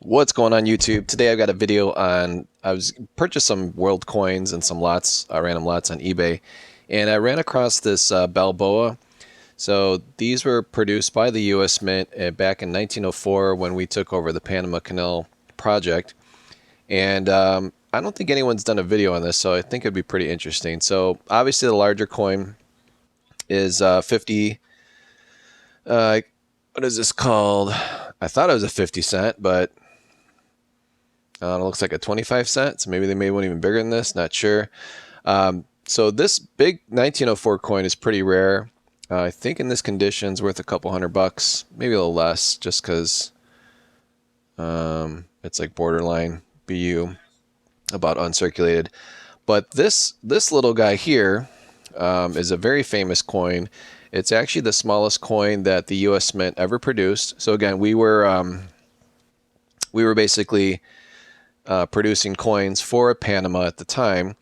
What's going on YouTube? Today I've got a video on, I was purchased some world coins and some lots, random lots on eBay, and I ran across this Balboa. So these were produced by the US Mint back in 1904 when we took over the Panama Canal project. And I don't think anyone's done a video on this, so I think it'd be pretty interesting. So obviously the larger coin is 50, what is this called? I thought it was a 50 cent, but it looks like a 25 cents. Maybe they made one even bigger than this. Not sure. So this big 1904 coin is pretty rare. I think in this condition it's worth a couple $100, maybe a little less, just because it's like borderline BU, about uncirculated. But this little guy here is a very famous coin. It's actually the smallest coin that the U.S. Mint ever produced. So again, we were basically producing coins for Panama at the time,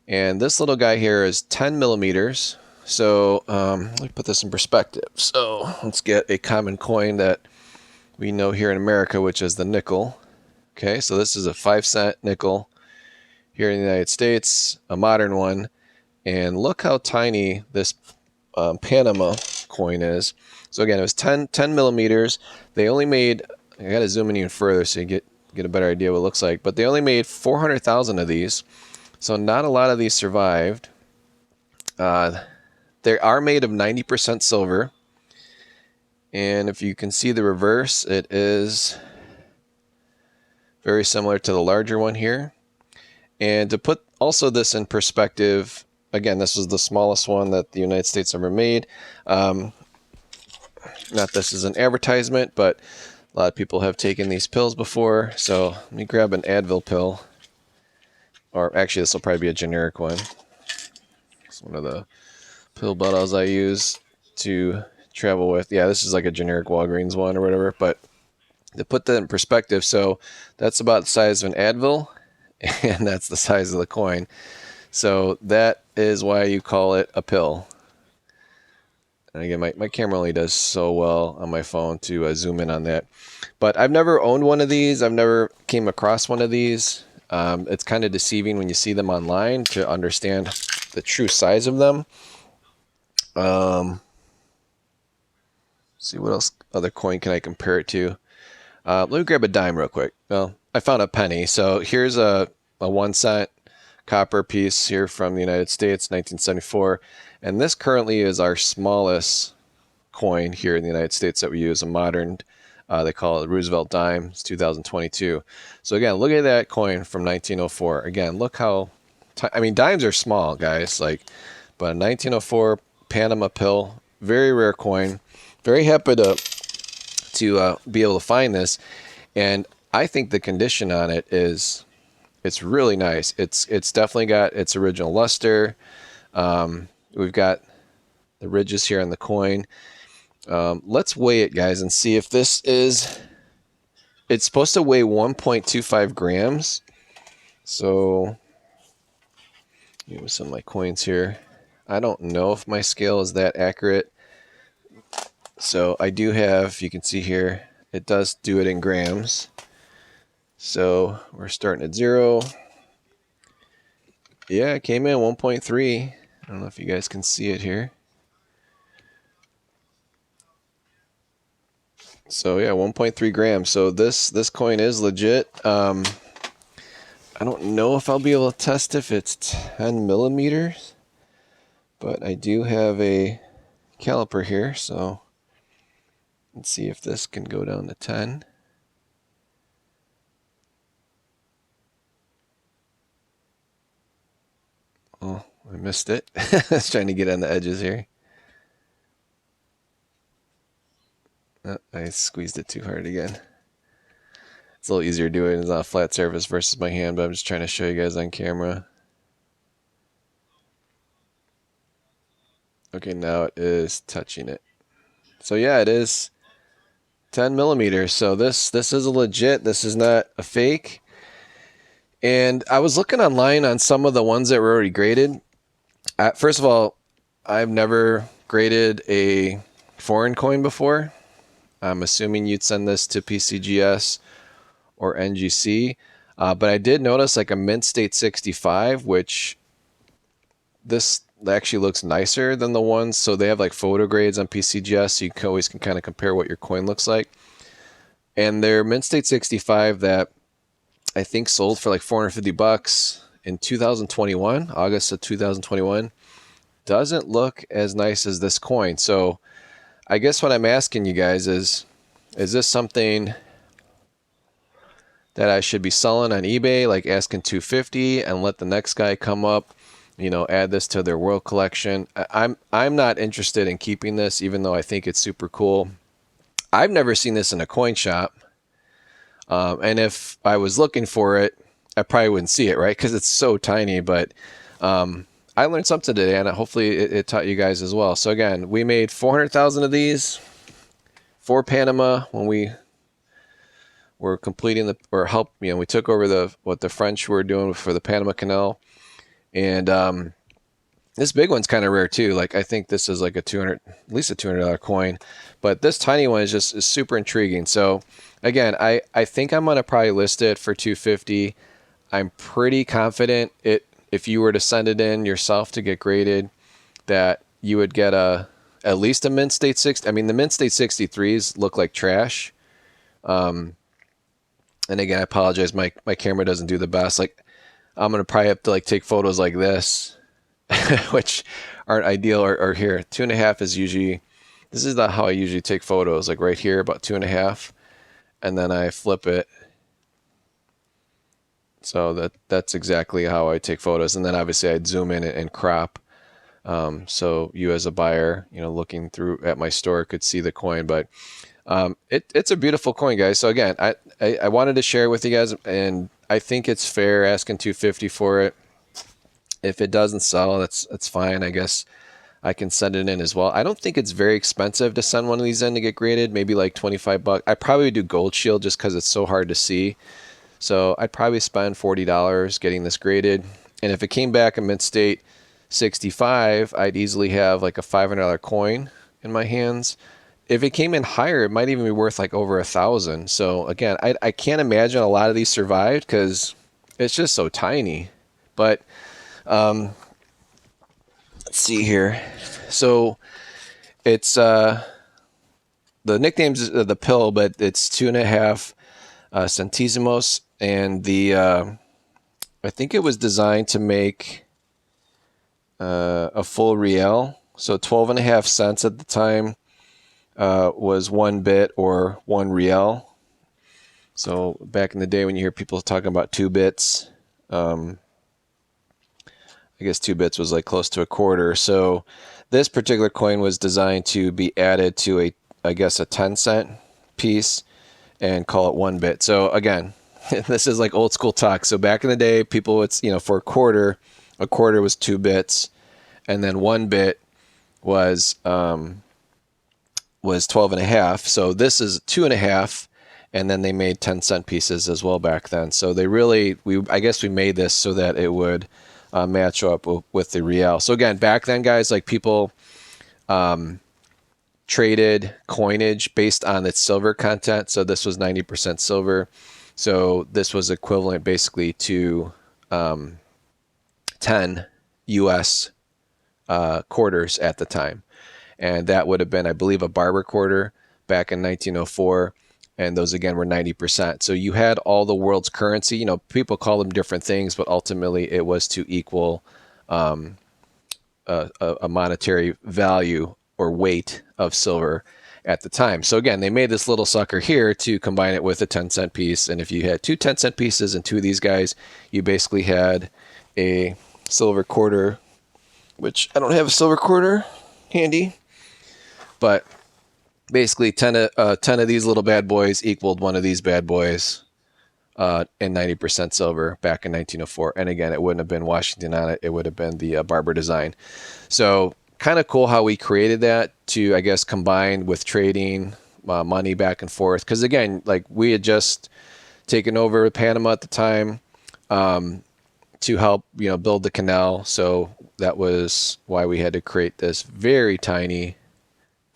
and this little guy here is 10 millimeters. So let me put this in perspective. So let's get a common coin that we know here in America, which is the nickel. Okay, so this is a 5-cent nickel here in the United States, a modern one, and look how tiny this Panama coin is. So again, it was 10 millimeters. They only made, I gotta zoom in even further so you get a better idea what it looks like, but they only made 400,000 of these, so not a lot of these survived. They are made of 90% silver, and if you can see the reverse, it is very similar to the larger one here. And to put also this in perspective, again, this was the smallest one that the United States ever made. Not this is an advertisement, but a lot of people have taken these pills before. So let me grab an Advil pill, or actually this will probably be a generic one. It's one of the pill bottles I use to travel with. Yeah, this is like a generic Walgreens one or whatever. But to put that in perspective, so that's about the size of an Advil, and that's the size of the coin. So that is why you call it a pill. And again, my camera only does so well on my phone to zoom in on that. But I've never owned one of these. I've never came across one of these. It's kind of deceiving when you see them online to understand the true size of them. See what else, other coin can I compare it to? Let me grab a dime real quick. Well, I found a penny. So here's a 1 cent copper piece here from the United States, 1974. And this currently is our smallest coin here in the United States that we use, a modern, they call it Roosevelt dime. It's 2022. So again, look at that coin from 1904. Again, look how, I mean, dimes are small, guys, like, but a 1904 Panama Pill, very rare coin. Very happy to be able to find this, and I think the condition on it is, it's really nice. It's definitely got its original luster. We've got the ridges here on the coin. Let's weigh it, guys, and see if this is, it's supposed to weigh 1.25 grams. So here's some of my coins here. I don't know if my scale is that accurate. So I do have, you can see here, it does do it in grams. So we're starting at 0. Yeah, it came in 1.3. I don't know if you guys can see it here. So yeah, 1.3 grams. So this coin is legit. I don't know if I'll be able to test if it's 10 millimeters, but I do have a caliper here, so let's see if this can go down to 10. Oh, I missed it. I was trying to get on the edges here. Oh, I squeezed it too hard again. It's a little easier to do it. It's on a flat surface versus my hand, but I'm just trying to show you guys on camera. Okay, now it is touching it. So yeah, it is 10 millimeters. So this is a legit. This is not a fake. And I was looking online on some of the ones that were already graded. First of all, I've never graded a foreign coin before. I'm assuming you'd send this to PCGS or NGC. But I did notice like a Mint State 65, which this actually looks nicer than the ones. So they have like photo grades on PCGS, so you can always kind of compare what your coin looks like. And their Mint State 65 that I think sold for like $450 in 2021, August of 2021, doesn't look as nice as this coin. So I guess what I'm asking you guys is this something that I should be selling on eBay, like asking $250 and let the next guy come up, add this to their world collection? I'm not interested in keeping this, even though I think it's super cool. I've never seen this in a coin shop. And if I was looking for it, I probably wouldn't see it, right? Because it's so tiny. But I learned something today, and hopefully it taught you guys as well. So again, we made 400,000 of these for Panama when we were completing we took over what the French were doing for the Panama Canal. And this big one's kind of rare too. Like I think this is like at least a $200 coin, but this tiny one is super intriguing. So again, I think I'm gonna probably list it for $250. I'm pretty confident if you were to send it in yourself to get graded, that you would get at least a Mint State 60. I mean, the Mint State 63s look like trash. And again, I apologize. My camera doesn't do the best. Like I'm gonna probably have to like take photos like this, which aren't ideal. Or here, 2.5 is usually. This is not how I usually take photos. Like right here, about 2.5, and then I flip it. So that's exactly how I take photos. And then obviously I'd zoom in and crop. So you as a buyer, looking through at my store could see the coin. But it's a beautiful coin, guys. So again, I wanted to share it with you guys, and I think it's fair asking $250 for it. If it doesn't sell, that's fine. I guess I can send it in as well. I don't think it's very expensive to send one of these in to get graded. Maybe like $25. I probably would do Gold Shield just because it's so hard to see. So I'd probably spend $40 getting this graded. And if it came back a Mint State 65, I'd easily have like a $500 coin in my hands. If it came in higher, it might even be worth like over $1,000. So again, I can't imagine a lot of these survived because it's just so tiny. But let's see here. So it's the nickname's the pill, but it's 2.5 Centesimos, and I think it was designed to make a full real. So 12.5 cents at the time was 1 bit or 1 real. So back in the day when you hear people talking about 2 bits, I guess 2 bits was like close to a quarter. So this particular coin was designed to be added to I guess a 10-cent piece and call it 1 bit. So again, this is like old school talk. So back in the day, people would, for a quarter was 2 bits, and then 1 bit was 12.5. So this is 2.5, and then they made 10-cent pieces as well back then. So I guess we made this so that it would match up with the real. So again, back then, guys, like people traded coinage based on its silver content. So this was 90% silver. So this was equivalent basically to 10 US quarters at the time. And that would have been, I believe, a barber quarter back in 1904. And those, again, were 90%. So you had all the world's currency. People call them different things, but ultimately it was to equal a monetary value or weight of silver at the time. So again, they made this little sucker here to combine it with a 10-cent piece. And if you had 2 10-cent pieces and 2 of these guys, you basically had a silver quarter, which I don't have a silver quarter handy, but basically 10 of these little bad boys equaled 1 of these bad boys in 90% silver back in 1904. And again, it wouldn't have been Washington on it. It would have been the Barber design. So kind of cool how we created that to, I guess, combine with trading money back and forth. Because again, like we had just taken over Panama at the time to help, build the canal. So that was why we had to create this very tiny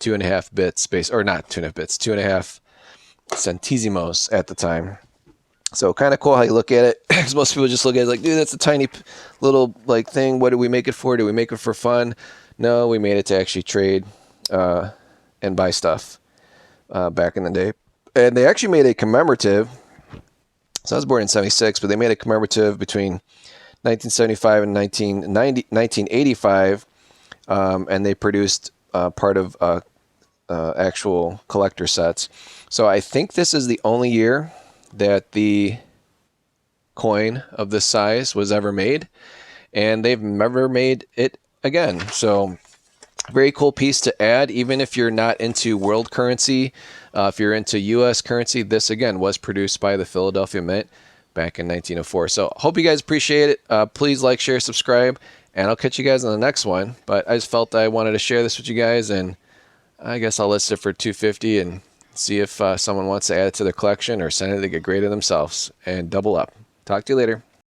2.5 bit space, or not 2.5 bits, 2.5 Centesimos at the time. So kind of cool how you look at it, because most people just look at it like, dude, that's a tiny little like thing. What do we make it for? Do we make it for fun? No, we made it to actually trade and buy stuff back in the day. And they actually made a commemorative. So I was born in 76, but they made a commemorative between 1975 and 1985, and they produced part of actual collector sets. So I think this is the only year that the coin of this size was ever made, and they've never made it again. So very cool piece to add, even if you're not into world currency. If you're into US currency, this again was produced by the Philadelphia Mint back in 1904. So hope you guys appreciate it. Please like, share, subscribe, and I'll catch you guys on the next one. But I just felt I wanted to share this with you guys, and I guess I'll list it for $250 and see if someone wants to add it to their collection or send it to get graded themselves and double up. Talk to you later.